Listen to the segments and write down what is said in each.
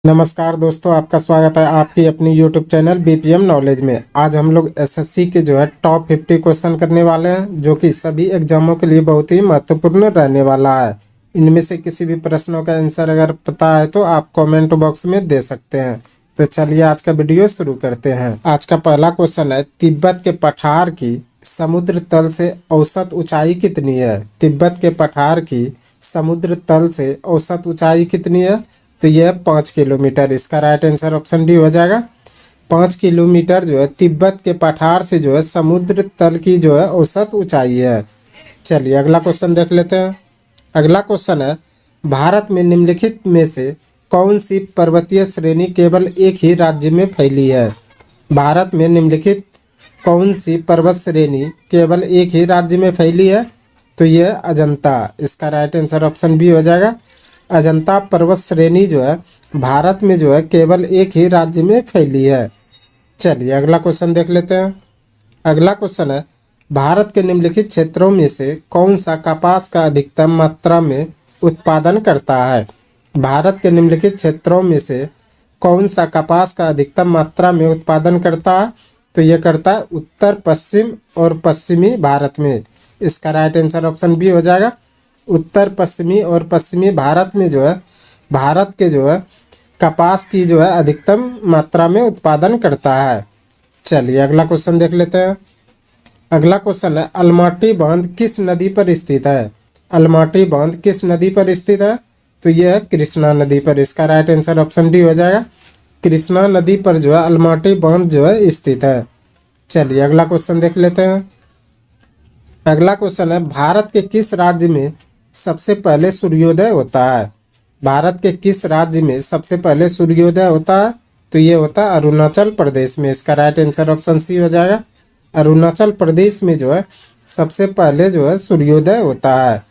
नमस्कार दोस्तों, आपका स्वागत है आपकी अपनी यूट्यूब चैनल बीपीएम नॉलेज में। आज हम लोग एसएससी के टॉप 50 क्वेश्चन करने वाले हैं, जो कि सभी एग्जामों के लिए बहुत ही महत्वपूर्ण रहने वाला है। इनमें से किसी भी प्रश्नों का आंसर अगर पता है तो आप कमेंट बॉक्स में दे सकते हैं। तो चलिए आज का वीडियो शुरू करते हैं। आज का पहला क्वेश्चन है, तिब्बत के पठार की समुद्र तल से औसत ऊंचाई कितनी है? तिब्बत के पठार की समुद्र तल से औसत ऊंचाई कितनी है? तो यह 5 किलोमीटर। इसका राइट आंसर ऑप्शन डी हो जाएगा। 5 किलोमीटर तिब्बत के पठार से समुद्र तल की औसत ऊंचाई है। चलिए अगला क्वेश्चन देख लेते हैं। अगला क्वेश्चन है, भारत में निम्नलिखित में से कौन सी पर्वतीय श्रेणी केवल एक ही राज्य में फैली है? भारत में निम्नलिखित कौन सी पर्वत श्रेणी केवल एक ही राज्य में फैली है? तो यह अजंता। इसका राइट आंसर ऑप्शन बी हो जाएगा। अजंता पर्वत श्रेणी भारत में केवल एक ही राज्य में फैली है। चलिए अगला क्वेश्चन देख लेते हैं। अगला क्वेश्चन है, भारत के निम्नलिखित क्षेत्रों में से कौन सा कपास का अधिकतम मात्रा में उत्पादन करता है? भारत के निम्नलिखित क्षेत्रों में से कौन सा कपास का अधिकतम मात्रा में उत्पादन करता है? तो यह करता है उत्तर पश्चिम और पश्चिमी भारत में। इसका राइट आंसर ऑप्शन बी हो जाएगा। उत्तर पश्चिमी और पश्चिमी भारत में भारत के कपास की अधिकतम मात्रा में उत्पादन करता है। चलिए अगला क्वेश्चन देख लेते हैं। अगला क्वेश्चन है, अलमाटी बांध किस नदी पर स्थित है? अलमाटी बांध किस नदी पर स्थित है? तो यह है कृष्णा नदी पर। इसका राइट आंसर ऑप्शन डी हो जाएगा। कृष्णा नदी पर अलमाटी बांध स्थित है। चलिए अगला क्वेश्चन देख लेते हैं। अगला क्वेश्चन है, भारत के किस राज्य में सबसे पहले सूर्योदय होता है? भारत के किस राज्य में सबसे पहले सूर्योदय होता है? तो ये होता है अरुणाचल प्रदेश में। इसका राइट आंसर ऑप्शन सी हो जाएगा। अरुणाचल प्रदेश में सबसे पहले सूर्योदय होता है।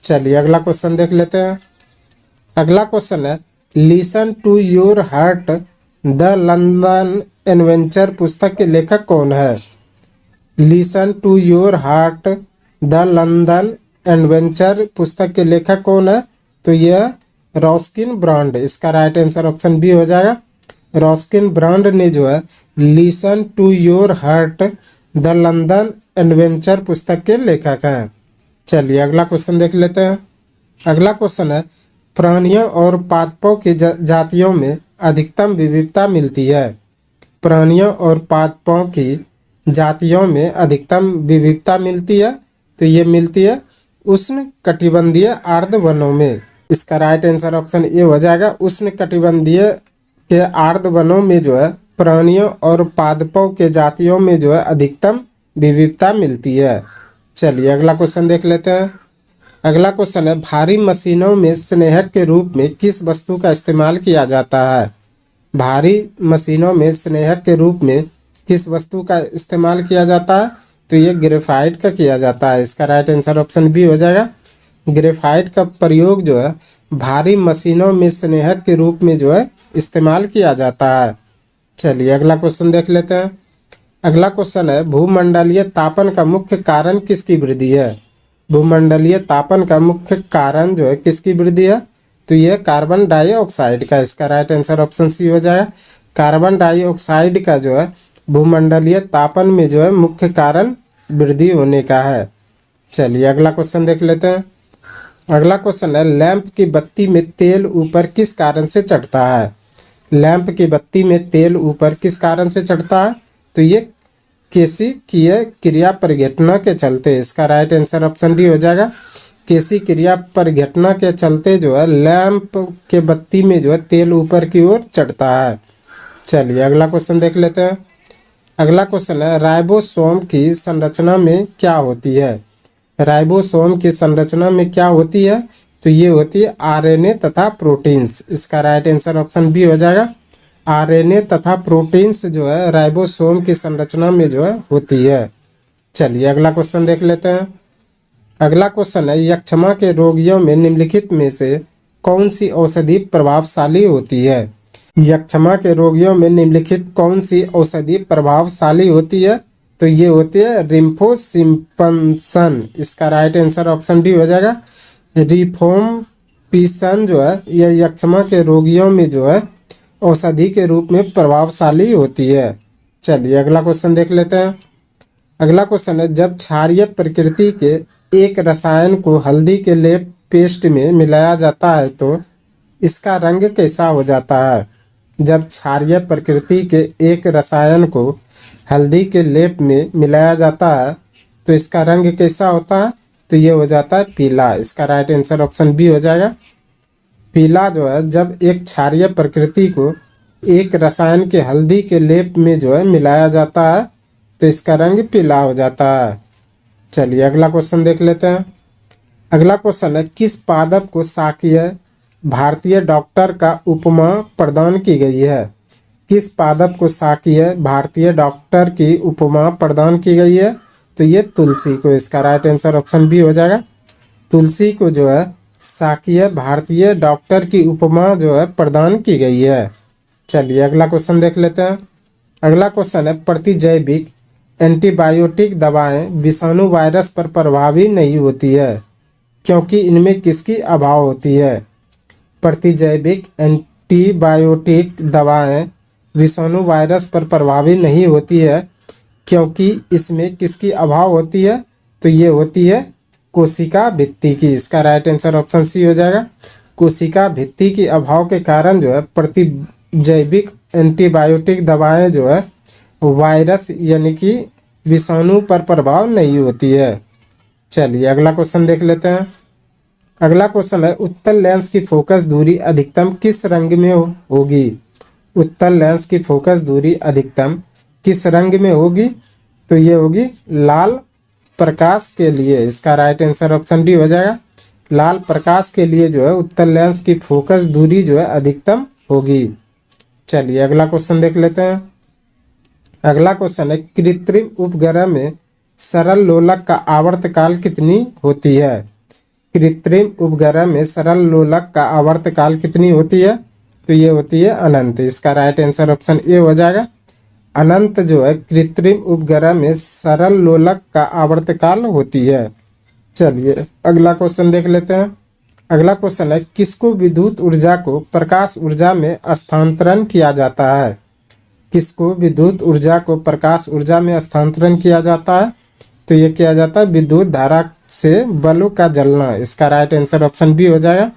चलिए अगला क्वेश्चन देख लेते हैं। अगला क्वेश्चन है, listen to your heart the London adventure पुस्तक के लेखक कौन है? Listen to your heart the London adventure पुस्तक के लेखक कौन है? तो यह रॉस्किन ब्रांड। इसका राइट आंसर ऑप्शन बी हो जाएगा। रॉस्किन ब्रांड ने listen to your heart the London adventure पुस्तक के लेखक हैं। चलिए अगला क्वेश्चन देख लेते हैं। अगला क्वेश्चन है, प्राणियों और पादपों की जातियों में अधिकतम विविधता मिलती है? प्राणियों और पादपों की जातियों में अधिकतम विविधता मिलती है? तो ये मिलती है उष्ण कटिबंधीय आर्द्र वनों में। इसका राइट आंसर ऑप्शन ए हो जाएगा। उष्ण कटिबंधीय के आर्द्र वनों में प्राणियों और पादपों के जातियों में अधिकतम विविधता मिलती है। चलिए अगला क्वेश्चन देख लेते हैं। अगला क्वेश्चन है, भारी मशीनों में स्नेहक के रूप में किस वस्तु का इस्तेमाल किया जाता है? भारी मशीनों में स्नेहक के रूप में किस वस्तु का इस्तेमाल किया जाता है? तो ये ग्रेफाइट का किया जाता है। इसका राइट आंसर ऑप्शन बी हो जाएगा। ग्रेफाइट का प्रयोग भारी मशीनों में स्नेहक के रूप में इस्तेमाल किया जाता है। चलिए अगला क्वेश्चन देख लेते हैं। अगला क्वेश्चन है, भूमंडलीय तापन का मुख्य कारण किसकी वृद्धि है? भूमंडलीय तापन का मुख्य कारण किसकी वृद्धि है? तो यह कार्बन डाइऑक्साइड का। इसका राइट आंसर ऑप्शन सी हो जाएगा। कार्बन डाइऑक्साइड का भूमंडलीय तापन में मुख्य कारण वृद्धि होने का है। चलिए अगला क्वेश्चन देख लेते हैं। अगला क्वेश्चन है, लैंप की बत्ती में तेल ऊपर किस कारण से चढ़ता है? लैंप की बत्ती में तेल ऊपर किस कारण से चढ़ता है? तो ये केशिकीय क्रिया परिघटना के चलते। इसका राइट आंसर ऑप्शन डी हो जाएगा। केशिकीय क्रिया परिघटना के चलते लैंप के बत्ती में तेल ऊपर की ओर चढ़ता है। चलिए अगला क्वेश्चन देख लेते हैं। अगला क्वेश्चन है, राइबोसोम की संरचना में क्या होती है? राइबोसोम की संरचना में क्या होती है? तो ये होती है आरएनए तथा प्रोटीन्स। इसका राइट आंसर ऑप्शन बी हो जाएगा। आरएनए तथा प्रोटीन्स राइबोसोम की संरचना में होती है। चलिए अगला क्वेश्चन देख लेते हैं। अगला क्वेश्चन है, यक्ष्मा के रोगियों में निम्नलिखित में से कौन सी औषधि प्रभावशाली होती है? यक्ष्मा के रोगियों में निम्नलिखित कौन सी औषधि प्रभावशाली होती है? तो ये होती है रिम्फोसिम्पसन। इसका राइट आंसर ऑप्शन डी हो जाएगा। रिफोम पीसन यह यक्ष्मा के रोगियों में औषधि के रूप में प्रभावशाली होती है। चलिए अगला क्वेश्चन देख लेते हैं। अगला क्वेश्चन है, जब क्षारीय प्रकृति के एक रसायन को हल्दी के लेप पेस्ट में मिलाया जाता है तो इसका रंग कैसा हो जाता है? जब क्षारीय प्रकृति के एक रसायन को हल्दी के लेप में मिलाया जाता है तो इसका रंग कैसा होता है? तो ये हो जाता है पीला। इसका राइट आंसर ऑप्शन बी हो जाएगा। पीला जो है, जब एक क्षारीय प्रकृति को एक रसायन के हल्दी के लेप में जो है मिलाया जाता है तो इसका रंग पीला हो जाता है। चलिए अगला क्वेश्चन देख लेते हैं। अगला क्वेश्चन है, किस पादप को शाकीय भारतीय डॉक्टर का उपमा प्रदान की गई है? किस पादप को शाकीय भारतीय डॉक्टर की उपमा प्रदान की गई है? तो ये तुलसी को। इसका राइट आंसर ऑप्शन बी हो जाएगा। तुलसी को जो है शाकीय भारतीय डॉक्टर की उपमा जो है प्रदान की गई है। चलिए अगला क्वेश्चन देख लेते हैं। अगला क्वेश्चन है, प्रतिजैविक एंटीबायोटिक दवाएं विषाणु वायरस पर प्रभावी नहीं होती है क्योंकि इनमें किसकी अभाव होती है? प्रतिजैविक एंटीबायोटिक दवाएं विषाणु वायरस पर प्रभावी नहीं होती है क्योंकि इसमें किसकी अभाव होती है? तो ये होती है कोशिका भित्ति की। इसका राइट आंसर ऑप्शन सी हो जाएगा। कोशिका भित्ति की अभाव के कारण जो है प्रतिजैविक एंटीबायोटिक दवाएं जो है वायरस यानी कि विषाणु पर प्रभाव नहीं होती है। चलिए अगला क्वेश्चन देख लेते हैं। अगला क्वेश्चन है, उत्तल लेंस की फोकस दूरी अधिकतम किस रंग में होगी? उत्तल लेंस की फोकस दूरी अधिकतम किस रंग में होगी? तो ये होगी लाल प्रकाश के लिए। इसका राइट आंसर ऑप्शन डी हो जाएगा। लाल प्रकाश के लिए जो है उत्तल लेंस की फोकस दूरी जो है अधिकतम होगी। चलिए अगला क्वेश्चन देख लेते हैं। अगला क्वेश्चन है, कृत्रिम उपग्रह में सरल लोलक का आवर्तकाल कितनी होती है? कृत्रिम उपग्रह में सरल लोलक का आवर्तकाल कितनी होती है? तो ये होती है अनंत। इसका राइट आंसर ऑप्शन ए हो जाएगा। अनंत जो है कृत्रिम उपग्रह में सरल लोलक का आवर्तकाल होती है। चलिए अगला क्वेश्चन देख लेते हैं। अगला क्वेश्चन है, किसको विद्युत ऊर्जा को प्रकाश ऊर्जा में स्थानांतरण किया जाता है? किसको विद्युत ऊर्जा को प्रकाश ऊर्जा में स्थानांतरण किया जाता है? तो ये किया जाता है विद्युत धारा से बल्ब का जलना। इसका राइट आंसर ऑप्शन बी हो जाएगा।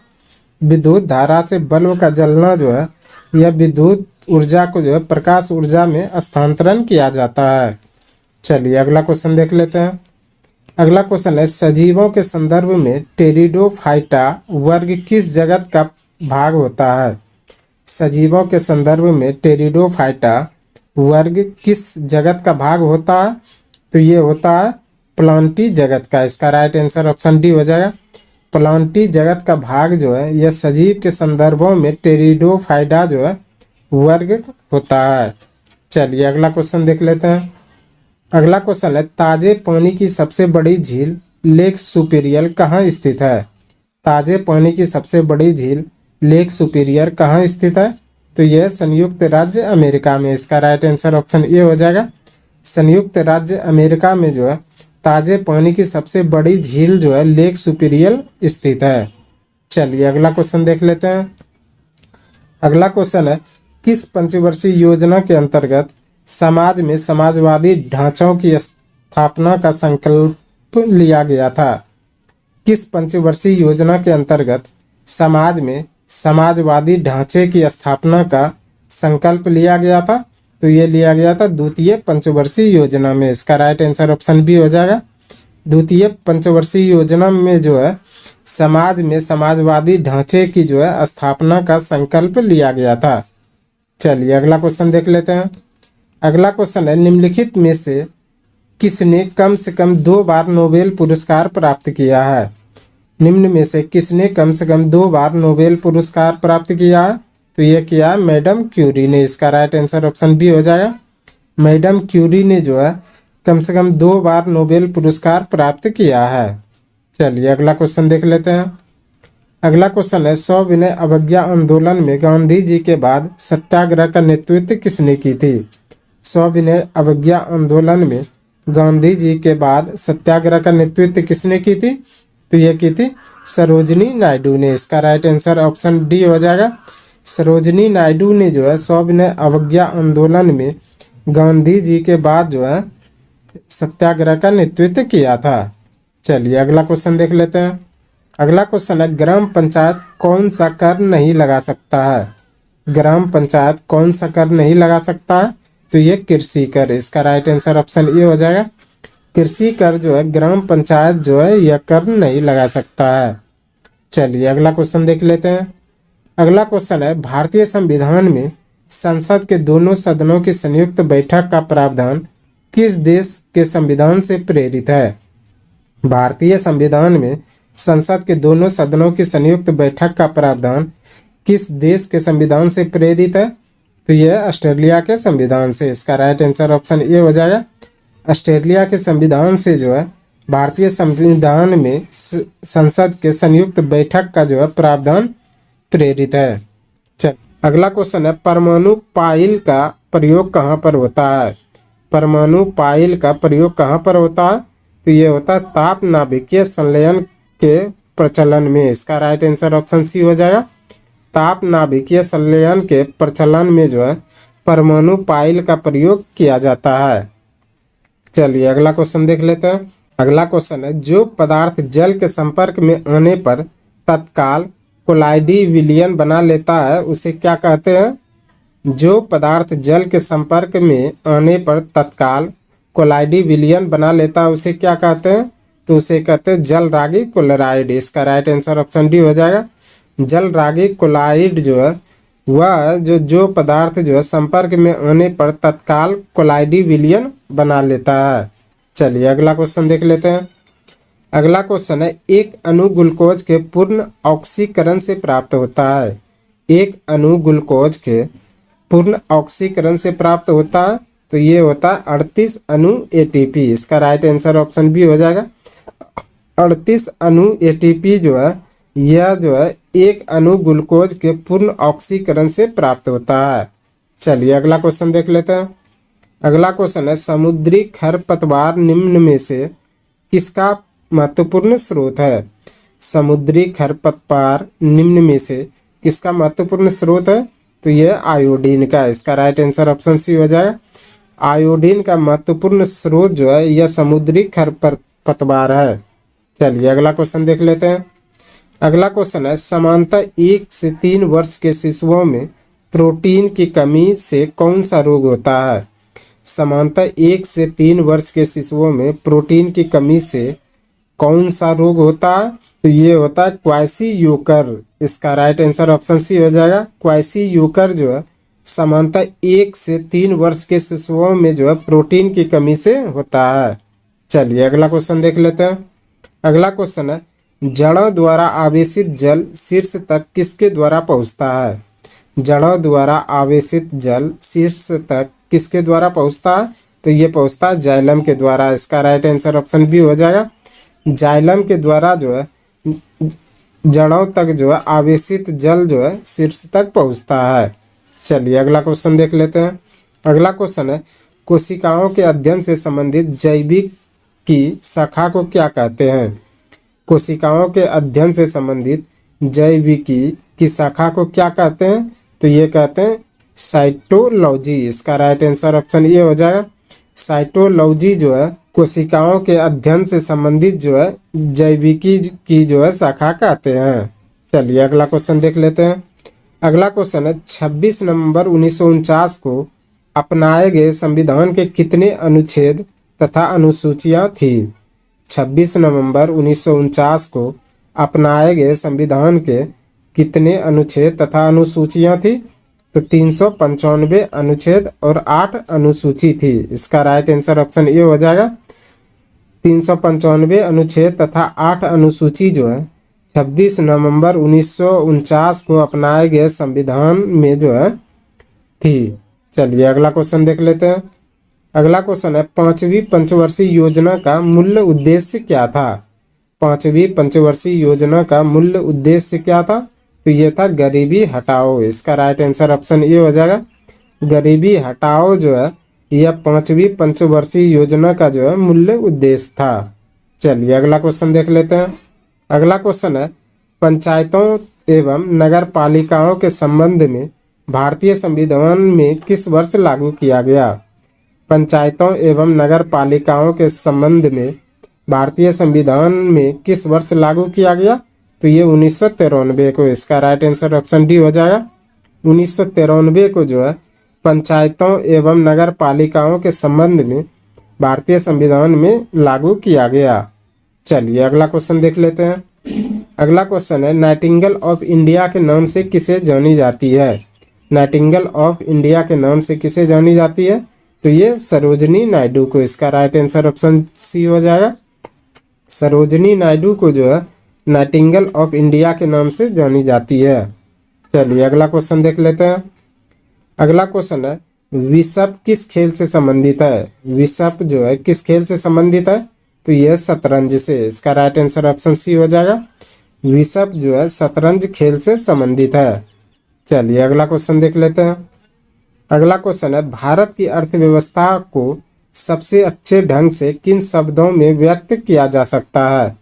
विद्युत धारा से बल्ब का जलना जो है यह विद्युत ऊर्जा को जो है प्रकाश ऊर्जा में स्थानांतरण किया जाता है। चलिए अगला क्वेश्चन देख लेते हैं। अगला क्वेश्चन है, सजीवों के संदर्भ में टेरिडोफाइटा वर्ग किस जगत का भाग होता है? सजीवों के संदर्भ में टेरिडोफाइटा वर्ग किस जगत का भाग होता है? तो ये होता है प्लांटी जगत का। इसका राइट आंसर ऑप्शन डी हो जाएगा। प्लांटी जगत का भाग जो है यह सजीव के संदर्भों में टेरिडोफाइटा जो है वर्ग होता है। चलिए अगला क्वेश्चन देख लेते हैं। अगला क्वेश्चन है, ताजे पानी की सबसे बड़ी झील लेक सुपीरियर कहाँ स्थित है? ताजे पानी की सबसे बड़ी झील लेक सुपीरियर कहाँ स्थित है? तो यह संयुक्त राज्य अमेरिका में। इसका राइट आंसर ऑप्शन ए हो जाएगा। संयुक्त राज्य अमेरिका में जो है ताजे पानी की सबसे बड़ी झील जो है लेक सुपीरियर स्थित है। चलिए अगला क्वेश्चन देख लेते हैं। अगला क्वेश्चन है, किस पंचवर्षीय योजना के अंतर्गत समाज में समाजवादी ढांचों की स्थापना का संकल्प लिया गया था? किस पंचवर्षीय योजना के अंतर्गत समाज में समाजवादी ढांचे की स्थापना का संकल्प लिया गया था? तो ये लिया गया था द्वितीय पंचवर्षीय योजना में। इसका राइट आंसर ऑप्शन बी हो जाएगा। द्वितीय पंचवर्षीय योजना में जो है समाज में समाजवादी ढांचे की जो है स्थापना का संकल्प लिया गया था। चलिए अगला क्वेश्चन देख लेते हैं। अगला क्वेश्चन है, निम्नलिखित में से किसने कम से कम 2 बार नोबेल पुरस्कार प्राप्त किया है? निम्न में से किसने कम से कम 2 बार नोबेल पुरस्कार प्राप्त किया है? तो ये किया मैडम क्यूरी ने। इसका राइट आंसर ऑप्शन बी हो जाएगा। मैडम क्यूरी ने जो है कम से कम 2 बार नोबेल पुरस्कार प्राप्त किया है। चलिए अगला क्वेश्चन देख लेते हैं। अगला क्वेश्चन है, सविनय अवज्ञा आंदोलन में गांधी जी के बाद सत्याग्रह का नेतृत्व किसने की थी? सविनय अवज्ञा आंदोलन में गांधी जी के बाद सत्याग्रह का नेतृत्व किसने की थी? तो यह की थी सरोजिनी नायडू ने। इसका राइट आंसर ऑप्शन डी हो जाएगा। सरोजिनी नायडू ने जो है सविनय अवज्ञा आंदोलन में गांधी जी के बाद जो है सत्याग्रह का नेतृत्व किया था। चलिए अगला क्वेश्चन देख लेते हैं। अगला क्वेश्चन है, ग्राम पंचायत कौन सा कर नहीं लगा सकता है? ग्राम पंचायत कौन सा कर नहीं लगा सकता है? तो ये कृषि कर। इसका राइट आंसर ऑप्शन ए हो जाएगा। कृषि कर जो है ग्राम पंचायत जो है यह कर नहीं लगा सकता है। चलिए अगला क्वेश्चन देख लेते हैं। अगला क्वेश्चन है, भारतीय संविधान में संसद के दोनों सदनों की संयुक्त बैठक का प्रावधान किस देश के संविधान से प्रेरित है? भारतीय संविधान में संसद के दोनों सदनों की संयुक्त बैठक का प्रावधान किस देश के संविधान से प्रेरित है? तो यह ऑस्ट्रेलिया के संविधान से। इसका राइट आंसर ऑप्शन ए हो जाएगा। ऑस्ट्रेलिया के संविधान से जो है भारतीय संविधान में संसद के संयुक्त बैठक का जो है प्रावधान प्रेरित है। चल अगला क्वेश्चन है, परमाणु पाइल का प्रयोग कहाँ पर होता है? परमाणु पाइल का प्रयोग कहाँ पर होता है? तो ये होता है ताप नाभिकीय संलयन के प्रचलन में। इसका राइट आंसर ऑप्शन सी हो जाएगा। ताप नाभिकीय संलयन के प्रचलन में जो है परमाणु पाइल का प्रयोग किया जाता है। चलिए अगला क्वेश्चन देख लेते हैं। अगला क्वेश्चन है, जो पदार्थ जल के संपर्क में आने पर तत्काल कोलाइडी विलयन बना लेता है उसे क्या कहते हैं? जो पदार्थ जल के संपर्क में आने पर तत्काल कोलाइडी विलयन बना लेता है उसे क्या कहते हैं? तो उसे कहते हैं जल रागी क्लोराइड। इसका राइट आंसर ऑप्शन डी हो जाएगा। जल रागी क्लोराइड जो है वह जो पदार्थ जो है संपर्क में आने पर तत्काल कोलाइडी विलयन बना लेता है। चलिए अगला क्वेश्चन देख लेते हैं। अगला क्वेश्चन है, एक अणु ग्लूकोज के पूर्ण ऑक्सीकरण से प्राप्त होता है। एक अणु ग्लूकोज के पूर्ण ऑक्सीकरण से प्राप्त होता है तो ये होता है 38 अणु एटीपी। इसका राइट आंसर ऑप्शन बी हो जाएगा। 38 अणु एटीपी जो है यह जो है एक अणु ग्लूकोज के पूर्ण ऑक्सीकरण से प्राप्त होता है। चलिए अगला क्वेश्चन देख लेते हैं। अगला क्वेश्चन है, समुद्री खरपतवार निम्न में से किसका महत्वपूर्ण स्रोत है? समुद्री खरपतवार निम्न में से किसका महत्वपूर्ण स्रोत है? तो यह आयोडीन का। इसका राइट आंसर ऑप्शन सी हो जाएगा। आयोडीन का महत्वपूर्ण स्रोत जो है यह समुद्री खरपतवार है। चलिए अगला क्वेश्चन देख लेते हैं। अगला क्वेश्चन है, सामान्यतः 1 से 3 वर्ष के शिशुओं में प्रोटीन की कमी से कौन सा रोग होता है? सामान्यतः 1 से 3 वर्ष के शिशुओं में प्रोटीन की कमी से कौन सा रोग होता है? तो ये होता है क्वाइशीयोकर। इसका राइट आंसर ऑप्शन सी हो जाएगा। क्वाइशीयोकर जो है सामान्यतः 1 से 3 वर्ष के शिशुओं में जो है प्रोटीन की कमी से होता है। चलिए अगला क्वेश्चन देख लेते हैं। अगला क्वेश्चन है, जड़ों द्वारा आवेशित जल शीर्ष तक किसके द्वारा पहुंचता है? जड़ों द्वारा आवेशित जल शीर्ष तक किसके द्वारा पहुंचता है? तो ये पहुंचता है जाइलम के द्वारा। इसका राइट आंसर ऑप्शन बी हो जाएगा। जाइलम के द्वारा जो है जड़ों तक जो है आवेशित जल जो है शीर्ष तक पहुंचता है। चलिए अगला क्वेश्चन देख लेते हैं। अगला क्वेश्चन है, कोशिकाओं के अध्ययन से संबंधित जैविक की शाखा को क्या कहते हैं? कोशिकाओं के अध्ययन से संबंधित जैविकी की शाखा को क्या कहते हैं? तो ये कहते हैं साइटोलॉजी। इसका राइट आंसर ऑप्शन ये हो जाएगा। साइटोलॉजी जो है कोशिकाओं के अध्ययन से संबंधित जो है जैविकी की जो है शाखा कहते हैं। चलिए अगला क्वेश्चन देख लेते हैं। अगला क्वेश्चन है, 26 नवंबर 1949 को अपनाए गए संविधान के कितने अनुच्छेद तथा अनुसूचियां थी? 26 नवंबर 1949 को अपनाए गए संविधान के कितने अनुच्छेद तथा अनुसूचियां थी? तो 395 अनुच्छेद और 8 अनुसूची थी। इसका राइट आंसर ऑप्शन ए हो जाएगा। 395 अनुच्छेद तथा 8 अनुसूची जो है 26 नवंबर 1949 को अपनाए गए संविधान में जो है थी। चलिए अगला क्वेश्चन देख लेते हैं। अगला क्वेश्चन है, 5वीं पंचवर्षीय योजना का मूल उद्देश्य क्या था? 5वीं पंचवर्षीय योजना का मूल उद्देश्य क्या था? तो ये था गरीबी हटाओ। इसका राइट आंसर ऑप्शन ए हो जाएगा। गरीबी हटाओ जो है यह 5वीं पंचवर्षीय योजना का जो है मूल उद्देश्य था। चलिए अगला क्वेश्चन देख लेते हैं। अगला क्वेश्चन है, पंचायतों एवं नगर पालिकाओं के संबंध में भारतीय संविधान में किस वर्ष लागू किया गया? पंचायतों एवं नगर पालिकाओं के संबंध में भारतीय संविधान में किस वर्ष लागू किया गया? तो ये 1993 को, इसका राइट आंसर ऑप्शन डी हो जाएगा। 1993 को जो है पंचायतों एवं नगर पालिकाओं के संबंध में भारतीय संविधान में लागू किया गया। चलिए अगला क्वेश्चन देख लेते हैं। अगला क्वेश्चन है, नाइटिंगेल ऑफ इंडिया के नाम से किसे जानी जाती है? नाइटिंगेल ऑफ इंडिया के नाम से किसे जानी जाती है? तो ये सरोजनी नायडू को, इसका राइट आंसर ऑप्शन सी हो जाएगा। सरोजनी नायडू को जो है नाइटिंगेल ऑफ इंडिया के नाम से जानी जाती है। चलिए अगला क्वेश्चन देख लेते हैं। अगला क्वेश्चन है, विशप किस खेल से संबंधित है? विशप जो है किस खेल से संबंधित है? तो यह शतरंज से, इसका राइट आंसर ऑप्शन सी हो जाएगा। विशप जो है शतरंज खेल से संबंधित है। चलिए अगला क्वेश्चन देख लेते हैं। अगला क्वेश्चन है, भारत की अर्थव्यवस्था को सबसे अच्छे ढंग से किन शब्दों में व्यक्त किया जा सकता है?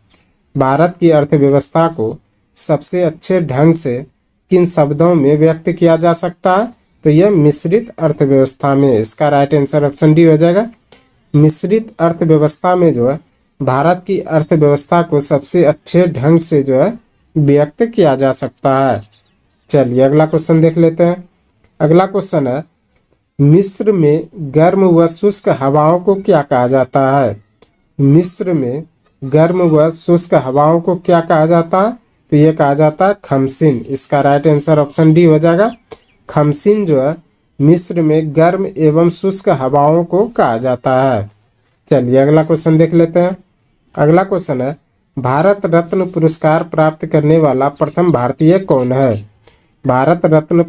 भारत की अर्थव्यवस्था को सबसे अच्छे ढंग से किन शब्दों में व्यक्त किया जा सकता है? तो यह मिश्रित अर्थव्यवस्था में, इसका राइट आंसर ऑप्शन डी हो जाएगा। मिश्रित अर्थव्यवस्था में जो है भारत की अर्थव्यवस्था को सबसे अच्छे ढंग से जो है व्यक्त किया जा सकता है। चलिए अगला क्वेश्चन देख लेते हैं। अगला क्वेश्चन है, मिस्र में गर्म व शुष्क हवाओं को क्या कहा जाता है? मिस्र में गर्म व शुष्क हवाओं को क्या कहा जाता है? तो यह कहा जाता है खमसिन, इसका राइट आंसर ऑप्शन डी हो जाएगा। खमसिन जो है मिस्र में गर्म एवं शुष्क हवाओं को कहा जाता है। चलिए अगला क्वेश्चन देख लेते हैं। अगला क्वेश्चन है, भारत रत्न पुरस्कार प्राप्त करने वाला प्रथम भारतीय कौन है? भारत रत्न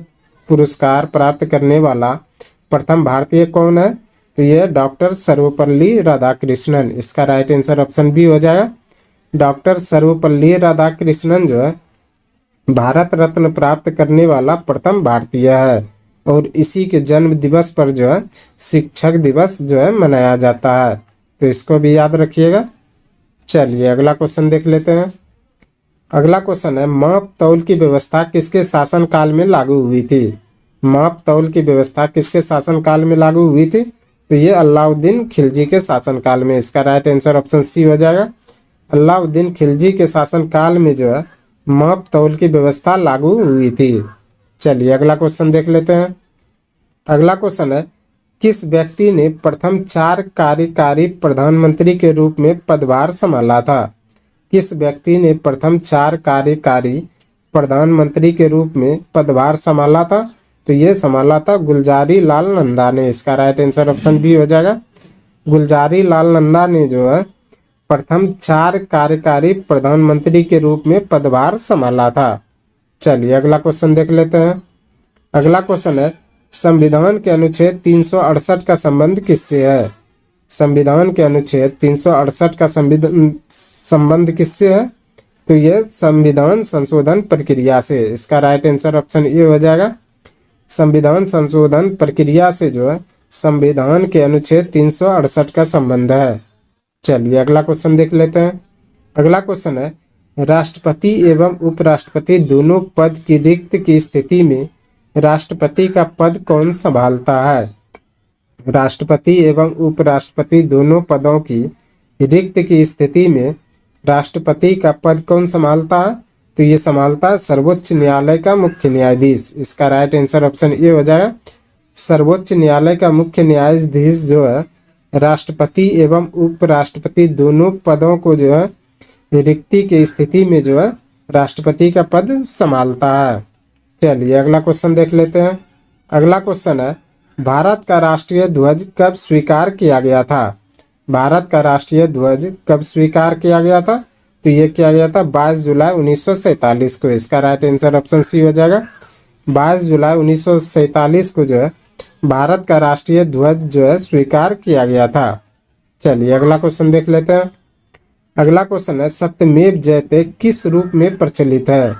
पुरस्कार प्राप्त करने वाला प्रथम भारतीय कौन है? तो यह डॉक्टर सर्वपल्ली राधाकृष्णन, इसका राइट आंसर ऑप्शन बी हो जाएगा। डॉक्टर सर्वपल्ली राधाकृष्णन जो है भारत रत्न प्राप्त करने वाला प्रथम भारतीय है और इसी के जन्म दिवस पर जो है शिक्षक दिवस जो है मनाया जाता है, तो इसको भी याद रखिएगा। चलिए अगला क्वेश्चन देख लेते हैं। अगला क्वेश्चन है, माप तौल की व्यवस्था किसके शासनकाल में लागू हुई थी? माप तौल की व्यवस्था किसके शासनकाल में लागू हुई थी? तो ये अलाउद्दीन खिलजी के शासनकाल में, इसका राइट आंसर ऑप्शन सी हो जाएगा। अलाउद्दीन खिलजी के शासनकाल में जो है माप तौल की व्यवस्था लागू हुई थी। चलिए अगला क्वेश्चन देख लेते हैं। अगला क्वेश्चन है, किस व्यक्ति ने प्रथम 4 कार्यकारी प्रधानमंत्री के रूप में पदभार संभाला था? किस व्यक्ति ने प्रथम 4 कार्यकारी प्रधानमंत्री के रूप में पदभार संभाला था? तो ये संभाला था गुलजारी लाल नंदा ने, इसका राइट आंसर ऑप्शन बी हो जाएगा। गुलजारी लाल नंदा ने जो है प्रथम 4 कार्यकारी प्रधानमंत्री के रूप में पदभार संभाला था। चलिए अगला क्वेश्चन देख लेते हैं। अगला क्वेश्चन है, संविधान के अनुच्छेद 368 का संबंध किससे है? संविधान के अनुच्छेद 368 का संबंध किससे है? तो यह संविधान संशोधन प्रक्रिया से, इसका राइट आंसर ऑप्शन ए हो जाएगा। संविधान संशोधन प्रक्रिया से जो है संविधान के अनुच्छेद 368 का संबंध है। चलिए अगला क्वेश्चन देख लेते हैं। अगला क्वेश्चन है, राष्ट्रपति एवं उपराष्ट्रपति दोनों पद की रिक्त की स्थिति में राष्ट्रपति का पद कौन संभालता है? राष्ट्रपति एवं उपराष्ट्रपति दोनों पदों की रिक्त की स्थिति में राष्ट्रपति का पद कौन संभालता है? तो ये संभालता है सर्वोच्च न्यायालय का मुख्य न्यायाधीश, इसका राइट आंसर ऑप्शन ए हो जाएगा। सर्वोच्च न्यायालय का मुख्य न्यायाधीश जो है राष्ट्रपति एवं उपराष्ट्रपति दोनों पदों को जो है रिक्ति की स्थिति में जो है राष्ट्रपति का पद संभालता है। चलिए अगला क्वेश्चन देख लेते हैं। अगला क्वेश्चन है, भारत का राष्ट्रीय ध्वज कब स्वीकार किया गया था? भारत का राष्ट्रीय ध्वज कब स्वीकार किया गया था? तो ये किया गया था 22 जुलाई 1947 को, इसका राइट आंसर ऑप्शन सी हो जाएगा। 22 जुलाई 1947 को जो है भारत का राष्ट्रीय ध्वज जो है स्वीकार किया गया था। चलिए अगला क्वेश्चन देख लेते हैं। अगला क्वेश्चन है, सत्यमेव जयते किस रूप में प्रचलित है?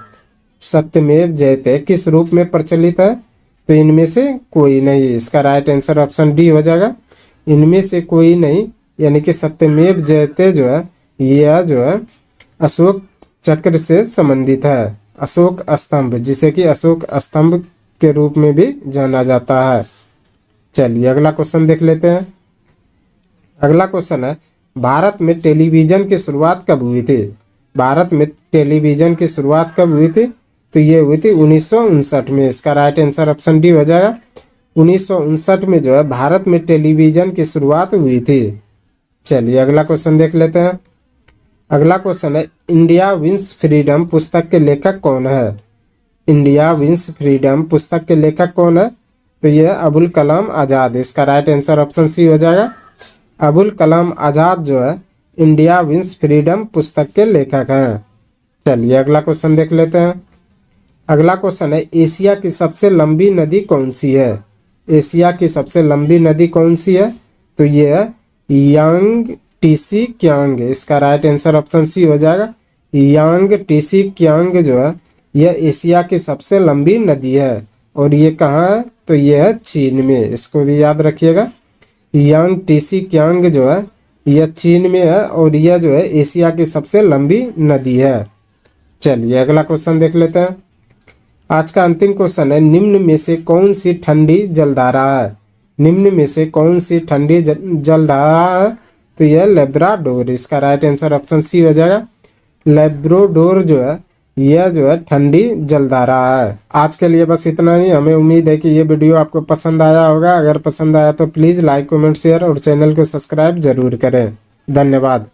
सत्यमेव जयते किस रूप में प्रचलित है? तो इनमें से कोई नहीं, इसका राइट आंसर ऑप्शन डी हो जाएगा। इनमें से कोई नहीं, यानी कि सत्यमेव जयते जो है यह जो है अशोक चक्र से संबंधित है। अशोक स्तंभ, जिसे कि अशोक स्तंभ के रूप में भी जाना जाता है। चलिए अगला क्वेश्चन देख लेते हैं। अगला क्वेश्चन है, भारत में टेलीविजन की शुरुआत कब हुई थी? भारत में टेलीविजन की शुरुआत कब हुई थी? तो ये हुई थी 1959 में। इसका राइट आंसर ऑप्शन डी हो जाएगा। 1959 में जो है भारत में टेलीविजन की शुरुआत हुई थी। चलिए अगला क्वेश्चन देख लेते हैं। अगला क्वेश्चन है, इंडिया विंस फ्रीडम पुस्तक के लेखक कौन है? इंडिया विंस फ्रीडम पुस्तक के लेखक कौन है? तो यह अबुल कलाम आज़ाद। इसका राइट आंसर ऑप्शन सी हो जाएगा। अबुल कलाम आज़ाद जो है इंडिया विंस फ्रीडम पुस्तक के लेखक हैं। चलिए अगला क्वेश्चन देख लेते हैं। अगला क्वेश्चन है, एशिया की सबसे लंबी नदी कौन सी है? एशिया की सबसे लंबी नदी कौन सी है? तो ये है यांग टीसी क्यांग। इसका राइट आंसर ऑप्शन सी हो जाएगा। यांग टीसी क्यांग जो है यह एशिया की सबसे लंबी नदी है। और ये कहाँ है? तो ये है चीन में। इसको भी याद रखिएगा। यांग टीसी क्यांग जो है यह चीन में है और यह जो है एशिया की सबसे लंबी नदी है। चलिए अगला क्वेश्चन देख लेते हैं। आज का अंतिम क्वेश्चन है, निम्न में से कौन सी ठंडी जलधारा है? निम्न में से कौन सी ठंडी जलधारा है? तो यह लेब्राडोर। इसका राइट आंसर ऑप्शन सी हो जाएगा। लेब्राडोर जो है यह जो है ठंडी जलधारा है। आज के लिए बस इतना ही। हमें उम्मीद है कि ये वीडियो आपको पसंद आया होगा। अगर पसंद आया तो प्लीज़ लाइक, कमेंट, शेयर और चैनल को सब्सक्राइब जरूर करें। धन्यवाद।